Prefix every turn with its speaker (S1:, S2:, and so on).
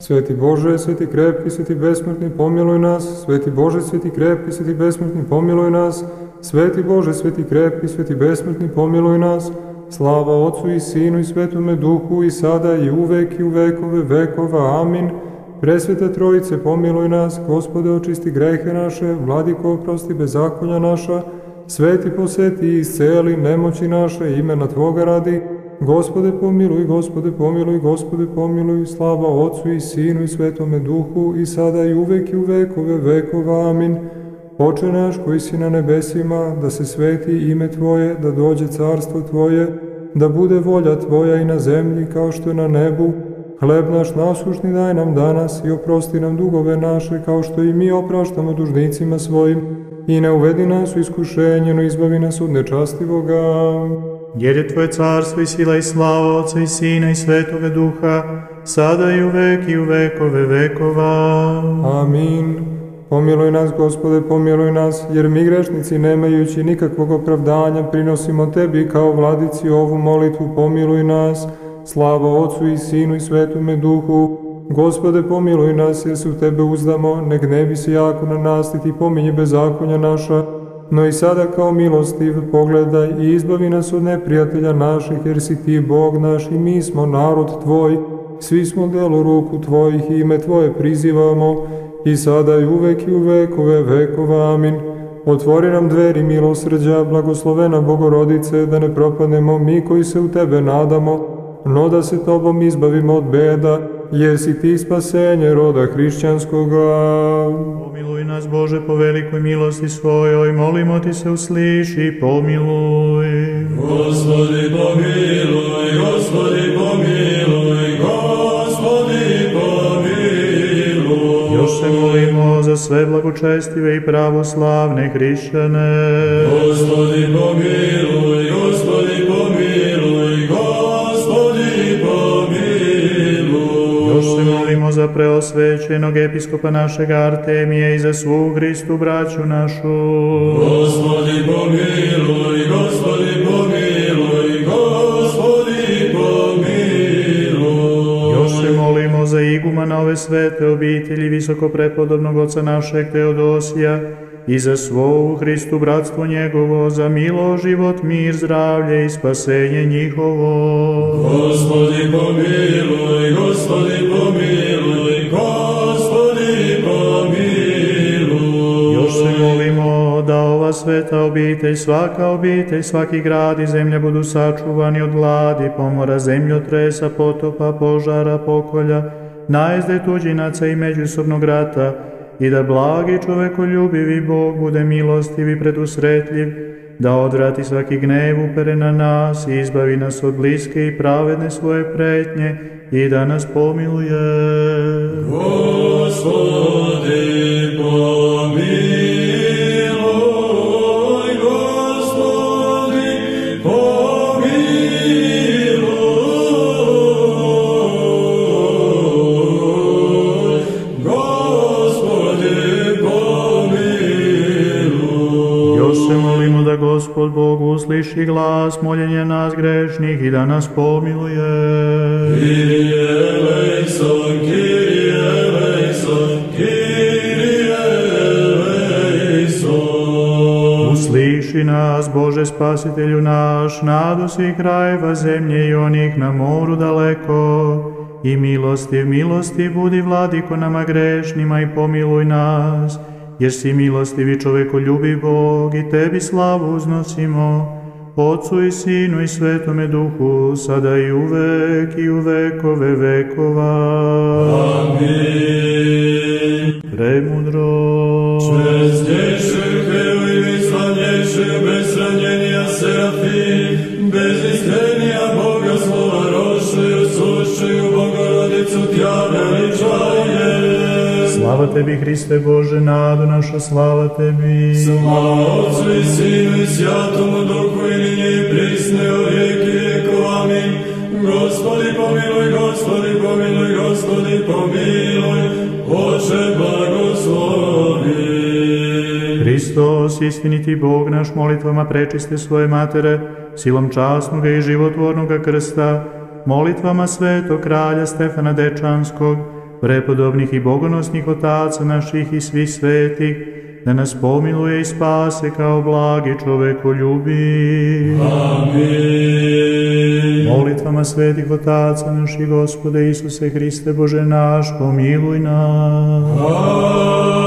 S1: Sveti Bože, sveti krepki, sveti besmrtni, pomiluj nas. Sveti Bože, sveti krepki, sveti besmrtni, pomiluj nas. Sveti Bože, sveti krepki, sveti besmrtni, pomiluj nas. Slava Otcu i Sinu i Svetome Duhu, i sada i uvek i u vekove vekova. Amin. Presveta Trojice, pomiluj nas. Gospode, očisti grehe naše. Vladiko, oprosti bezakonja naša. Sveti, poseti i isceli nemoći naše, imena Tvoga radi. Gospode pomiluj, Gospode pomiluj, Gospode pomiluj, slava Otcu i Sinu i Svetome Duhu, i sada i uvek i u vekove vekova. Amin. Oče naš koji si na nebesima, da se sveti ime Tvoje, da dođe carstvo Tvoje, da bude volja Tvoja i na zemlji kao što je na nebu. Hleb naš nasušni daj nam danas i oprosti nam dugove naše kao što i mi opraštamo dužnicima svojim. I ne uvedi nas u iskušenje, no izbavi nas od nečastivoga.
S2: Jer je Tvoje carstvo i sila i slava Otca i Sina i Svetoga Duha, sada i uvek i u vekove vekova.
S1: Amin. Pomiluj nas, Gospode, pomiluj nas, jer mi grešnici, nemajući nikakvog opravdanja, prinosimo Tebi kao Vladici ovu molitvu, pomiluj nas. Slava Otcu i Sinu i Svetome Duhu. Gospode, pomiluj nas, jer se u Tebe uzdamo, ne gnevi se jako na nas, i Ti pominji bezakonja naša, no i sada kao milostiv pogledaj i izbavi nas od neprijatelja naših, jer si Ti Bog naš i mi smo narod Tvoj, svi smo delo ruku Tvojih i ime Tvoje prizivamo, i sada i uvek i u vekove vekova. Amin. Otvori nam dveri milosrđa, blagoslovena Bogorodice, da ne propadnemo mi koji se u Tebe nadamo, no da se Tobom izbavimo od beda, jer si Ti spasenje roda hrišćanskoga.
S2: Pomiluj nas, Bože, po velikoj milosti svojoj, molimo Ti se usliši, pomiluj.
S3: Gospodi pomiluj, Gospodi pomiluj, Gospodi pomiluj.
S2: Još se molimo za sve blagočestive i pravoslavne hrišćane.
S3: Gospodi pomiluj, Gospodi pomiluj, Gospodi pomiluj.
S2: Još se molimo za preosvećenog episkopa našeg Artemije i za svu Hristu braću našu.
S3: Gospodi pomiluj, Gospodi pomiluj, Gospodi pomiluj.
S2: Još se molimo za igumana ove svete obitelji visokoprepodobnog oca našeg Teodosija i za svo u Hristu bratstvo njegovo, za milo, život, mir, zdravlje i spasenje njihovo.
S3: Gospodi pomiluj, Gospodi pomiluj, Gospodi pomiluj.
S2: Još se molimo da ova sveta obitelj, svaka obitelj, svaki grad i zemlja budu sačuvani od gladi, pomora, zemljotresa, potopa, požara, pokolja, najezde tuđinaca i međusobnog rata, i da blagi čovekoljubivi Bog bude milostiv i predusretljiv, da odvrati svaki gnev upere na nas i izbavi nas od bliske i pravedne svoje pretnje i da nas pomiluje.
S3: Gospodi pomiluj, Gospodi pomiluj, Gospodi pomiluj.
S2: Još se molimo da Gospod Bog usliši glas moljenja nas grešnih i da nas pomiluje.
S3: Kyrie eleison, Kyrie eleison, Kyrie eleison.
S2: Usliši nas, Bože Spasitelju naš, nadu svih krajeva zemlje i onih na moru daleko, i milostiv, milostiv budi, Vladiko, nama grešnima, i pomiluj nas, jer si milostiv i čovekoljubiv Bog, i Tebi slavu uznosimo, Otcu i Sinu i Svetome Duhu, sada i uvek i u vekove vekova.
S3: Amin.
S2: Premudrost.
S3: Čestnejšeg Heru i vislanjejšeg, bez ranjenja Serafim, bez iskrenija Boga slova rošeju, sušeju Bogorodicu Tja veličaje.
S2: Slava Tebi, Hriste Bože, nadu naša, slava Tebi.
S3: Slava Otcu i Sinu i Svjatomu Duhu, i ninje i prisne u vijeki vijekov. Amin. Gospodi pomiluj, Gospodi pomiluj, Gospodi pomiluj, Oče blagoslovi.
S2: Hristos, istiniti Bog naš, molitvama prečiste svoje matere, silom časnoga i životvornoga krsta, molitvama svetog kralja Stefana Dečanskog, prepodobnih i bogonosnih otaca naših i svih svetih, da nas pomiluje i spase kao blagi čovekoljubi.
S3: Amin.
S2: Molitvama svetih otaca naših, Gospode Isuse Hriste Bože naš, pomiluj nas.
S3: Amin.